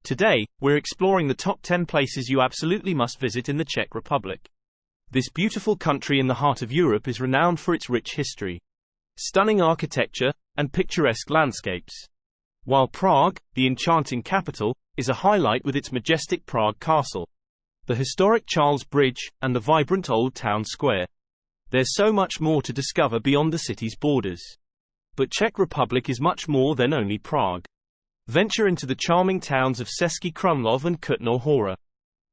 Today, we're exploring the top 10 places you absolutely must visit in the Czech Republic. This beautiful country in the heart of Europe is renowned for its rich history, stunning architecture, and picturesque landscapes. While Prague, the enchanting capital, is a highlight with its majestic Prague Castle, the historic Charles Bridge, and the vibrant Old Town Square, there's so much more to discover beyond the city's borders. But Czech Republic is much more than only Prague. Venture into the charming towns of Ceský Krumlov and Hora,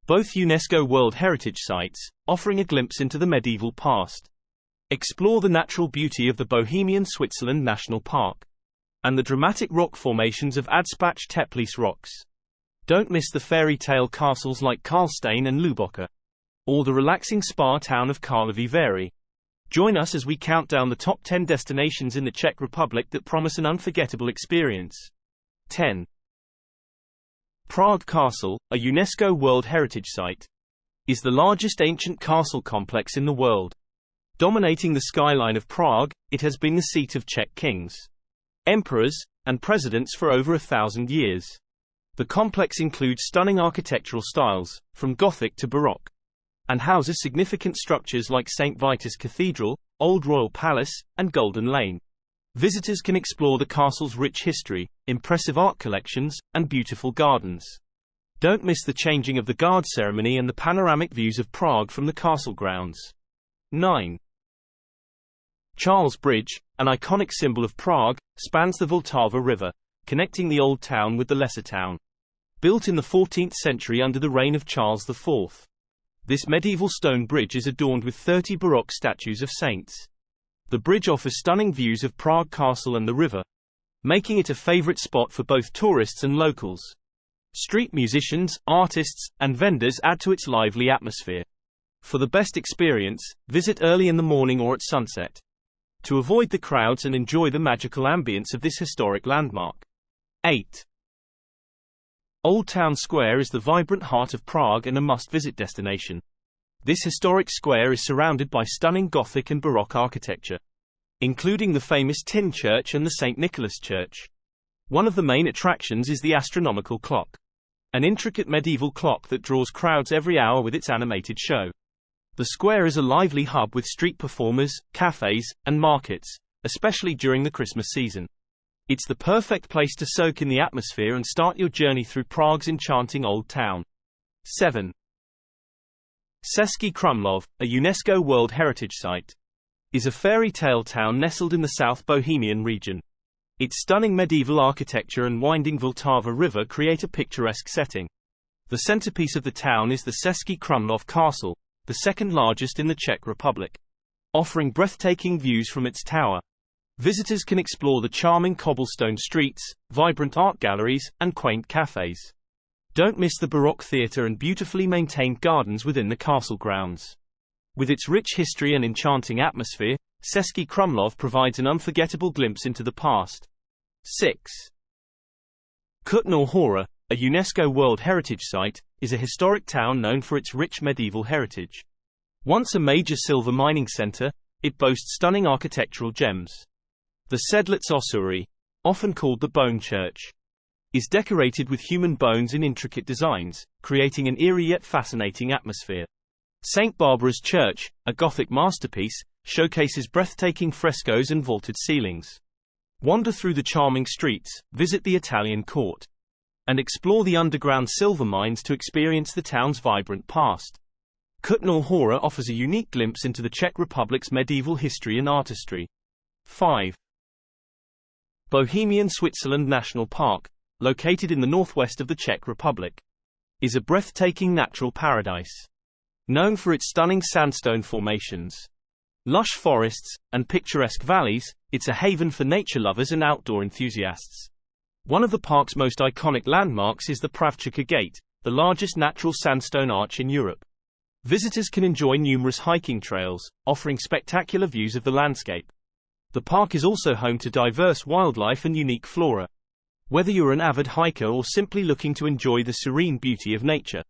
both UNESCO World Heritage Sites, offering a glimpse into the medieval past. Explore the natural beauty of the Bohemian Switzerland National Park and the dramatic rock formations of Adršpach-Teplice Rocks. Don't miss the fairy tale castles like Karlstein and Luboka, or the relaxing spa town of Karlovy Vary. Join us as we count down the top 10 destinations in the Czech Republic that promise an unforgettable experience. 10. Prague Castle, a UNESCO World Heritage Site, is the largest ancient castle complex in the world. Dominating the skyline of Prague, it has been the seat of Czech kings, emperors, and presidents for over 1,000 years. The complex includes stunning architectural styles, from Gothic to Baroque, and houses significant structures like St. Vitus Cathedral, Old Royal Palace, and Golden Lane. Visitors can explore the castle's rich history, impressive art collections, and beautiful gardens. Don't miss the changing of the guard ceremony and the panoramic views of Prague from the castle grounds. 9. Charles Bridge, an iconic symbol of Prague, spans the Vltava River, connecting the old town with the lesser town. Built in the 14th century under the reign of Charles IV, this medieval stone bridge is adorned with 30 Baroque statues of saints. The bridge offers stunning views of Prague Castle and the river, making it a favorite spot for both tourists and locals. Street musicians, artists, and vendors add to its lively atmosphere. For the best experience, visit early in the morning or at sunset, to avoid the crowds and enjoy the magical ambience of this historic landmark. 8. Old Town Square is the vibrant heart of Prague and a must-visit destination. This historic square is surrounded by stunning Gothic and Baroque architecture, including the famous Tin Church and the St. Nicholas Church. One of the main attractions is the astronomical clock, an intricate medieval clock that draws crowds every hour with its animated show. The square is a lively hub with street performers, cafes, and markets, especially during the Christmas season. It's the perfect place to soak in the atmosphere and start your journey through Prague's enchanting old town. 7. Ceský Krumlov, a UNESCO World Heritage Site, is a fairy tale town nestled in the South Bohemian region. Its stunning medieval architecture and winding Vltava River create a picturesque setting. The centerpiece of the town is the Ceský Krumlov Castle, the second largest in the Czech Republic, offering breathtaking views from its tower. Visitors can explore the charming cobblestone streets, vibrant art galleries, and quaint cafes. Don't miss the Baroque theatre and beautifully maintained gardens within the castle grounds. With its rich history and enchanting atmosphere, Ceský Krumlov provides an unforgettable glimpse into the past. 6. Hora, a UNESCO World Heritage Site, is a historic town known for its rich medieval heritage. Once a major silver mining center, it boasts stunning architectural gems. The Sedlec Ossuary, often called the Bone Church, is decorated with human bones in intricate designs, creating an eerie yet fascinating atmosphere. St. Barbara's Church, a Gothic masterpiece, showcases breathtaking frescoes and vaulted ceilings. Wander through the charming streets, visit the Italian court, and explore the underground silver mines to experience the town's vibrant past. Hora offers a unique glimpse into the Czech Republic's medieval history and artistry. 5. Bohemian Switzerland National Park, located in the northwest of the Czech Republic, is a breathtaking natural paradise. Known for its stunning sandstone formations, lush forests, and picturesque valleys, it's a haven for nature lovers and outdoor enthusiasts. One of the park's most iconic landmarks is the Pravčička Gate, the largest natural sandstone arch in Europe. Visitors can enjoy numerous hiking trails, offering spectacular views of the landscape. The park is also home to diverse wildlife and unique flora. Whether you're an avid hiker or simply looking to enjoy the serene beauty of nature,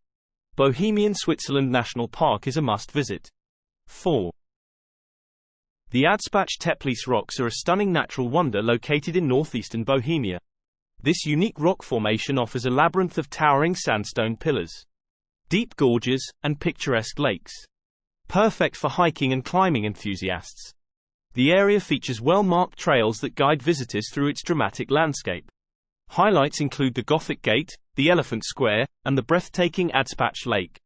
Bohemian Switzerland National Park is a must-visit. 4. The Adršpach-Teplice Rocks are a stunning natural wonder located in northeastern Bohemia. This unique rock formation offers a labyrinth of towering sandstone pillars, deep gorges, and picturesque lakes. Perfect for hiking and climbing enthusiasts. The area features well-marked trails that guide visitors through its dramatic landscape. Highlights include the Gothic Gate, the Elephant Square, and the breathtaking Adršpach Lake.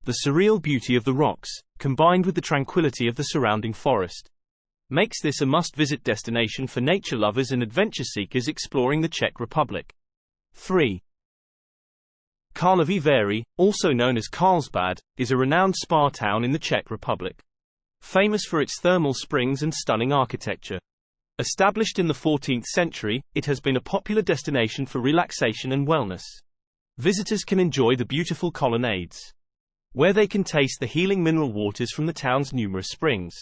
The surreal beauty of the rocks, combined with the tranquility of the surrounding forest, makes this a must-visit destination for nature lovers and adventure seekers exploring the Czech Republic. 3. Karlovy Vary, also known as Carlsbad, is a renowned spa town in the Czech Republic. Famous for its thermal springs and stunning architecture. Established in the 14th century, it has been a popular destination for relaxation and wellness. Visitors can enjoy the beautiful colonnades, where they can taste the healing mineral waters from the town's numerous springs.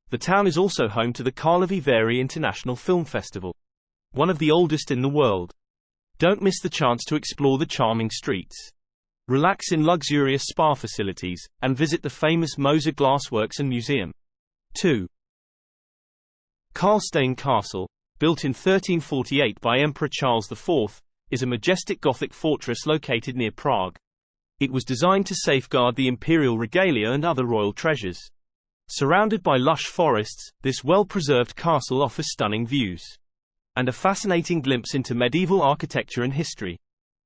The town is also home to the Karlovy Vary International Film Festival, one of the oldest in the world. Don't miss the chance to explore the charming streets, relax in luxurious spa facilities, and visit the famous Moser Glassworks and Museum. 2. Karlstein Castle, built in 1348 by Emperor Charles IV, is a majestic Gothic fortress located near Prague. It was designed to safeguard the imperial regalia and other royal treasures. Surrounded by lush forests, this well-preserved castle offers stunning views and a fascinating glimpse into medieval architecture and history,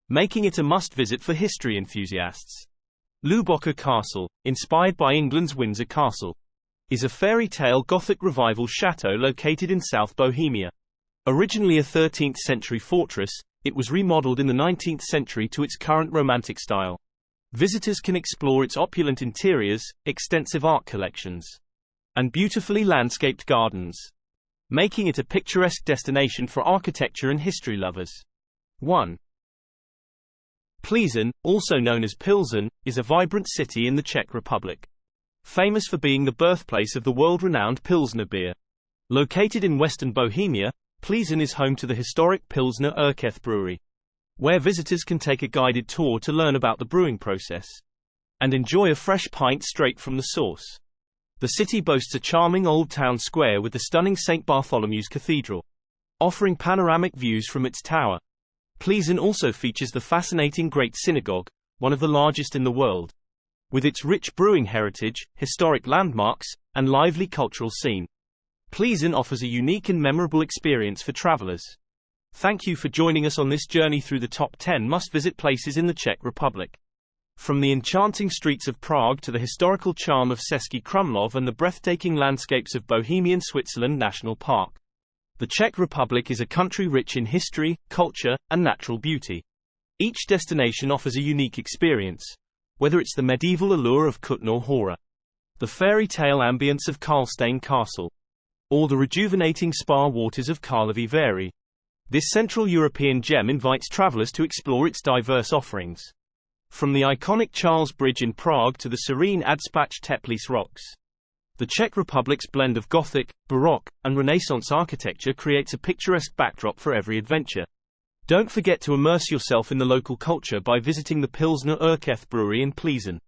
making it a must-visit for history enthusiasts. Hluboké Castle, inspired by England's Windsor Castle, is a fairy tale Gothic revival chateau located in South Bohemia. Originally a 13th century fortress, it was remodeled in the 19th century to its current romantic style. Visitors can explore its opulent interiors, extensive art collections, and beautifully landscaped gardens, making it a picturesque destination for architecture and history lovers. 1. Plzeň, also known as Pilsen, is a vibrant city in the Czech Republic, famous for being the birthplace of the world-renowned Pilsner beer. Located in western Bohemia, Plzeň is home to the historic Pilsner Urquell brewery, where visitors can take a guided tour to learn about the brewing process and enjoy a fresh pint straight from the source. The city boasts a charming old town square with the stunning St. Bartholomew's Cathedral, offering panoramic views from its tower. Plzeň also features the fascinating Great Synagogue, one of the largest in the world. With its rich brewing heritage, historic landmarks, and lively cultural scene, Plzeň offers a unique and memorable experience for travelers. Thank you for joining us on this journey through the top 10 must-visit places in the Czech Republic. From the enchanting streets of Prague to the historical charm of Ceský Krumlov and the breathtaking landscapes of Bohemian Switzerland National Park, the Czech Republic is a country rich in history, culture, and natural beauty. Each destination offers a unique experience, whether it's the medieval allure of Kutná or Hora, the fairy tale ambience of Karlstein Castle, or the rejuvenating spa waters of Karlovy Vary. This Central European gem invites travelers to explore its diverse offerings. From the iconic Charles Bridge in Prague to the serene Adršpach-Teplice Rocks, the Czech Republic's blend of Gothic, Baroque, and Renaissance architecture creates a picturesque backdrop for every adventure. Don't forget to immerse yourself in the local culture by visiting the Pilsner Urquell brewery in Plzeň,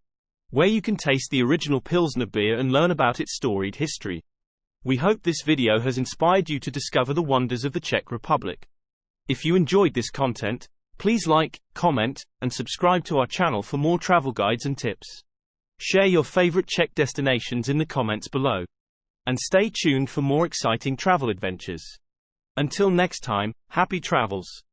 where you can taste the original Pilsner beer and learn about its storied history. We hope this video has inspired you to discover the wonders of the Czech Republic. If you enjoyed this content, please like, comment, and subscribe to our channel for more travel guides and tips. Share your favorite Czech destinations in the comments below. And stay tuned for more exciting travel adventures. Until next time, happy travels.